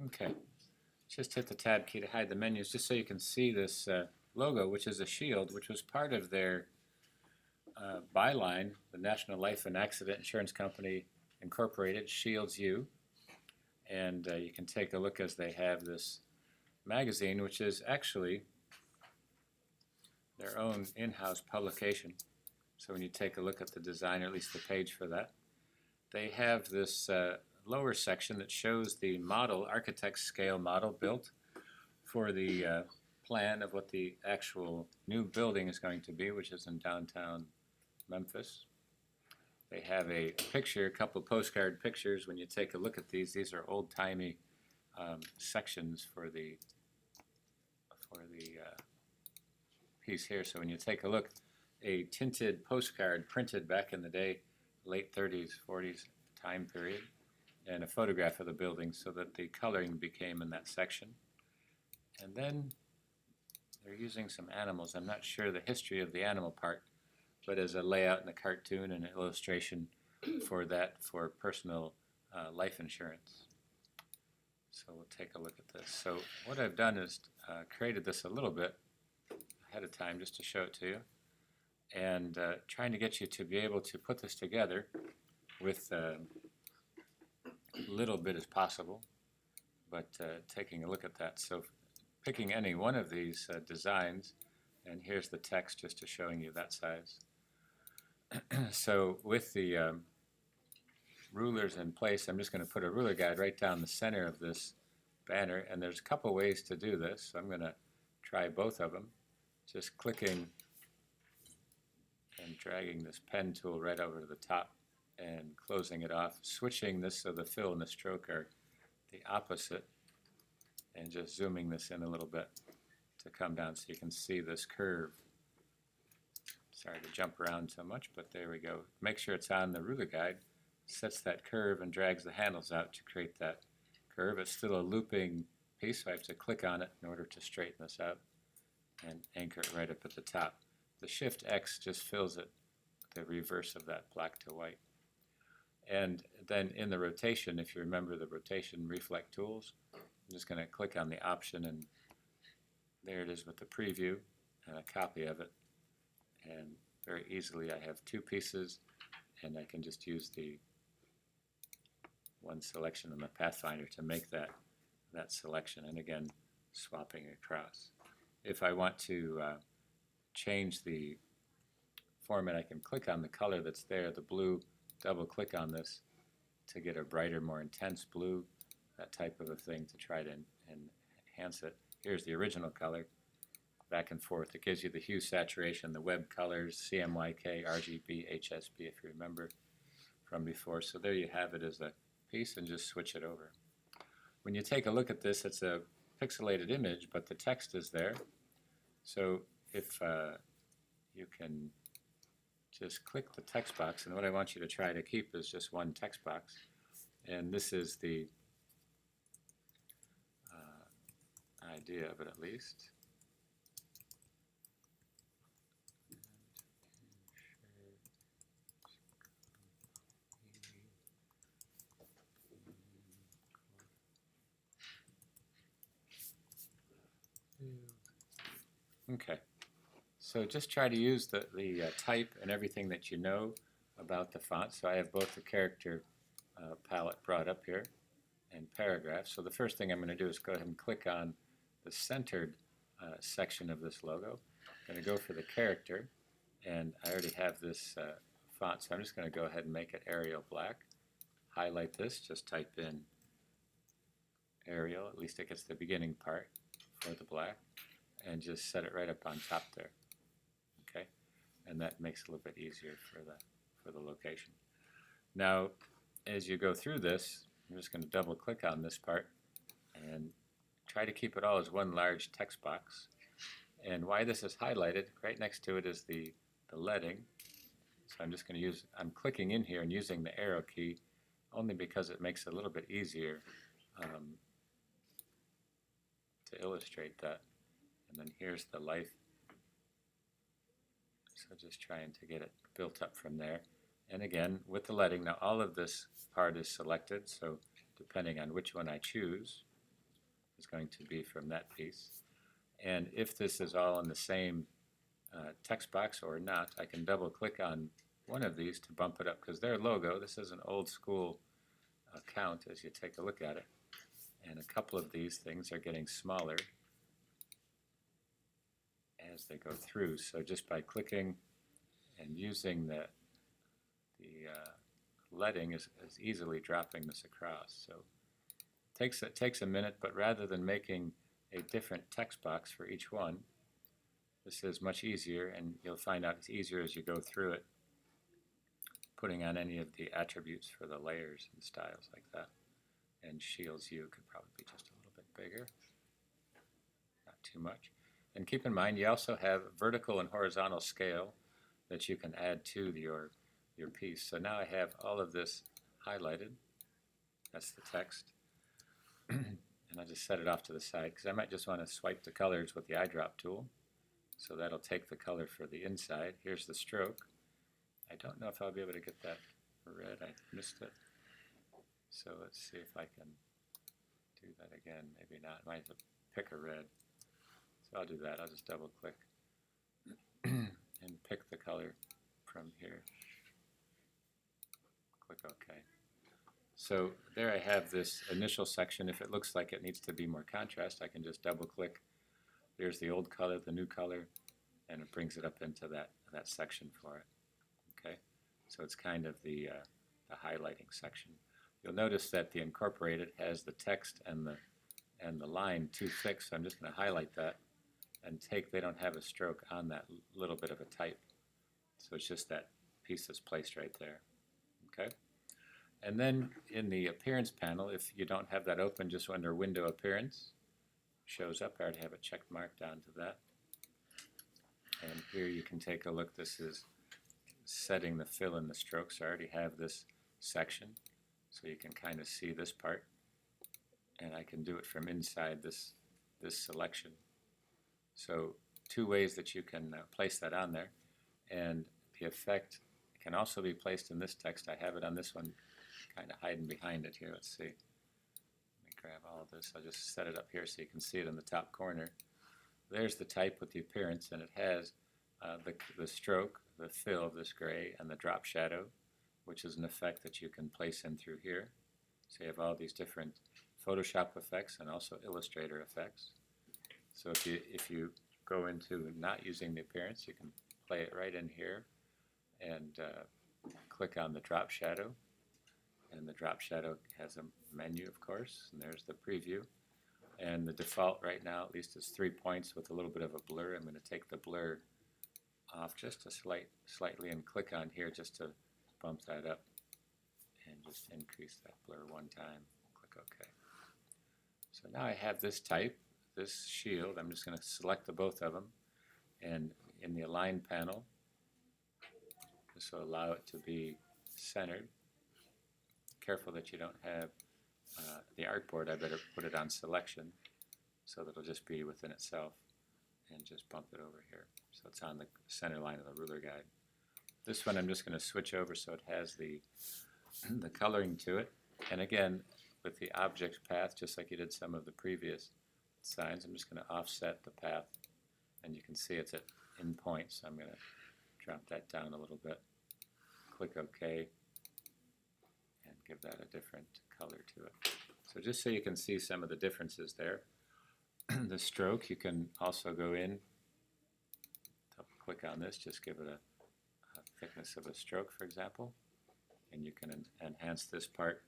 Okay, just hit the tab key to hide the menus just so you can see this logo, which is a shield, which was part of their byline, the National Life and Accident Insurance Company Incorporated, Shields You. And you can take a look as they have this magazine, which is actually their own in-house publication. So when you take a look at the design, or at least the page for that, they have this lower section that shows the model, architect scale model built for the plan of what the actual new building is going to be, which is in downtown Memphis. They have a picture, a couple of postcard pictures. When you take a look at these are old-timey sections for the piece here. So when you take a look, a tinted postcard printed back in the day, late 30s, 40s time period, and a photograph of the building so that the coloring became in that section. And then they're using some animals. I'm not sure the history of the animal part, but as a layout in a cartoon and an illustration for that for personal life insurance. So we'll take a look at this. So what I've done is created this a little bit ahead of time just to show it to you, and trying to get you to be able to put this together with little bit as possible, but taking a look at that. So picking any one of these designs, and here's the text just to showing you that size. So with the rulers in place, I'm just going to put a ruler guide right down the center of this banner, and there's a couple ways to do this. So I'm going to try both of them, just clicking and dragging this pen tool right over to the top and closing it off, switching this so the fill and the stroke are the opposite, and just zooming this in a little bit to come down so you can see this curve. Sorry to jump around so much, but there we go. Make sure it's on the ruler guide, sets that curve and drags the handles out to create that curve. It's still a looping piece, so I have to click on it in order to straighten this out and anchor it right up at the top. The Shift X just fills it, the reverse of that black to white. And then in the rotation, if you remember the rotation reflect tools, I'm just going to click on the option, and there it is with the preview and a copy of it. And very easily I have two pieces, and I can just use the one selection on the Pathfinder to make that selection, and again swapping across. If I want to change the format, I can click on the color that's there, the blue, double click on this to get a brighter, more intense blue, that type of a thing to try to enhance it. Here's the original color, back and forth. It gives you the hue saturation, the web colors, CMYK, RGB, HSB, if you remember from before. So there you have it as a piece, and just switch it over. When you take a look at this, it's a pixelated image, but the text is there. So if you can just click the text box, and what I want you to try to keep is just one text box, and this is the idea of it at least. Okay, so just try to use the type and everything that you know about the font. So I have both the character palette brought up here and paragraphs. So the first thing I'm going to do is go ahead and click on the centered section of this logo. I'm going to go for the character, and I already have this font, so I'm just going to go ahead and make it Arial black. Highlight this, just type in Arial, at least it gets the beginning part for the black, and just set it right up on top there. Okay, and that makes it a little bit easier for the location. Now, as you go through this, I'm just going to double click on this part and try to keep it all as one large text box. And why this is highlighted, right next to it is the leading. So I'm just going to I'm clicking in here and using the arrow key only because it makes it a little bit easier to illustrate that. And then here's the life. So just trying to get it built up from there. And again, with the leading, now all of this part is selected, so depending on which one I choose, is going to be from that piece. And if this is all in the same text box or not, I can double click on one of these to bump it up, because their logo, this is an old school account as you take a look at it, and a couple of these things are getting smaller as they go through. So just by clicking and using the leading is easily dropping this across. So it takes a minute, but rather than making a different text box for each one, this is much easier, and you'll find out it's easier as you go through it, putting on any of the attributes for the layers and styles like that. And Shields U could probably be just a little bit bigger, not too much. And keep in mind, you also have vertical and horizontal scale that you can add to your piece. So now I have all of this highlighted. That's the text. And I just set it off to the side, because I might just want to swipe the colors with the eyedrop tool. So that'll take the color for the inside. Here's the stroke. I don't know if I'll be able to get that red. I missed it. So let's see if I can do that again. Maybe not. I might have to pick a red. So I'll do that. I'll just double click and pick the color from here. Click OK. So there I have this initial section. If it looks like it needs to be more contrast, I can just double click. There's the old color, the new color, and it brings it up into that section for it. Okay, so it's kind of the highlighting section. You'll notice that the Incorporated has the text and the line too thick, so I'm just going to highlight that and they don't have a stroke on that little bit of a type. So it's just that piece that's placed right there. Okay. And then in the Appearance panel, if you don't have that open, just under Window Appearance, shows up. I already have a check mark down to that. And here you can take a look. This is setting the fill and the strokes. I already have this section, so you can kind of see this part. And I can do it from inside this selection. So two ways that you can place that on there. And the effect can also be placed in this text. I have it on this one, kind of hiding behind it here. Let's see. Let me grab all of this. I'll just set it up here so you can see it in the top corner. There's the type with the appearance, and it has the stroke, the fill of this gray, and the drop shadow, which is an effect that you can place in through here. So you have all these different Photoshop effects and also Illustrator effects. So if you go into not using the appearance, you can play it right in here and click on the drop shadow. And the drop shadow has a menu, of course, and there's the preview. And the default right now, at least, is 3 points with a little bit of a blur. I'm going to take the blur off just slightly and click on here just to bump that up and just increase that blur one time. Click OK. So now I have this type, this shield. I'm just going to select the both of them, and in the Align panel, this will allow it to be centered. Careful that you don't have the artboard. I better put it on selection so that it'll just be within itself, and just bump it over here so it's on the center line of the ruler guide. This one I'm just going to switch over so it has the coloring to it. And again, with the object path, just like you did some of the previous signs, I'm just going to offset the path, and you can see it's in point, so I'm going to drop that down a little bit. Click OK, and give that a different color to it. So just so you can see some of the differences there. The stroke, you can also go in, click on this, just give it a thickness of a stroke, for example, and you can enhance this part,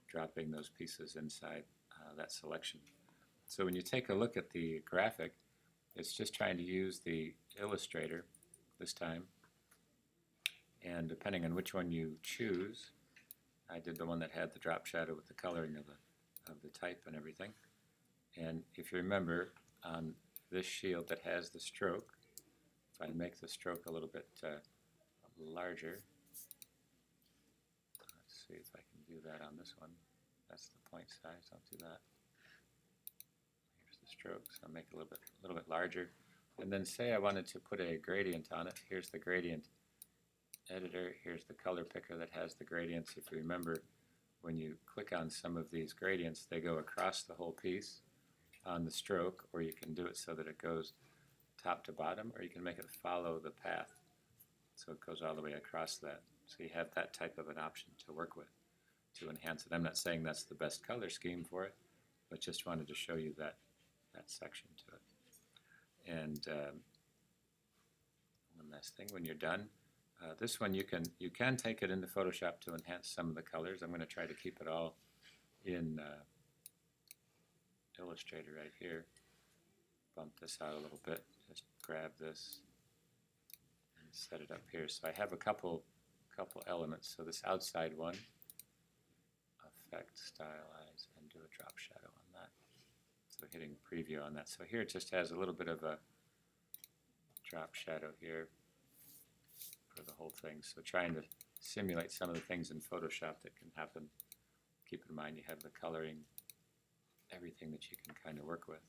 dropping those pieces inside that selection. So when you take a look at the graphic, it's just trying to use the Illustrator this time, and depending on which one you choose, I did the one that had the drop shadow with the coloring of the type and everything. And if you remember, on this shield that has the stroke, if I make the stroke a little bit larger, let's see if I can do that on this one. That's the point size. I'll do that. Here's the stroke, so I'll make it a little bit larger. And then say I wanted to put a gradient on it. Here's the gradient editor. Here's the color picker that has the gradients. If you remember, when you click on some of these gradients, they go across the whole piece. on the stroke, or you can do it so that it goes top to bottom, or you can make it follow the path so it goes all the way across that. So you have that type of an option to work with to enhance it. I'm not saying that's the best color scheme for it, but just wanted to show you that section to it. And one last thing, when you're done, this one you can take it into Photoshop to enhance some of the colors. I'm going to try to keep it all in Illustrator right here. Bump this out a little bit. Just grab this and set it up here. So I have a couple elements. So this outside one, effect, stylize, and do a drop shadow on that. So hitting preview on that. So here it just has a little bit of a drop shadow here for the whole thing. So trying to simulate some of the things in Photoshop that can happen. Keep in mind you have the coloring, everything that you can kind of work with.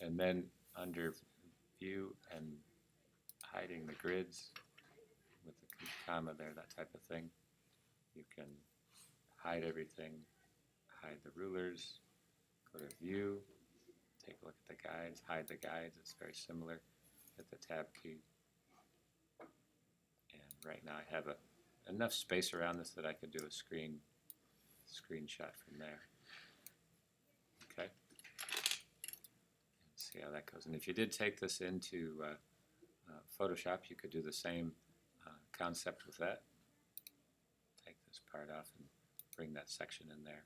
And then under view and hiding the grids with the comma there, that type of thing, you can hide everything, hide the rulers, go to view, take a look at the guides, hide the guides. It's very similar. Hit the tab key. And right now I have enough space around this that I could do a screenshot from there. Okay. And see how that goes. And if you did take this into Photoshop, you could do the same concept with that. Take this part off and bring that section in there.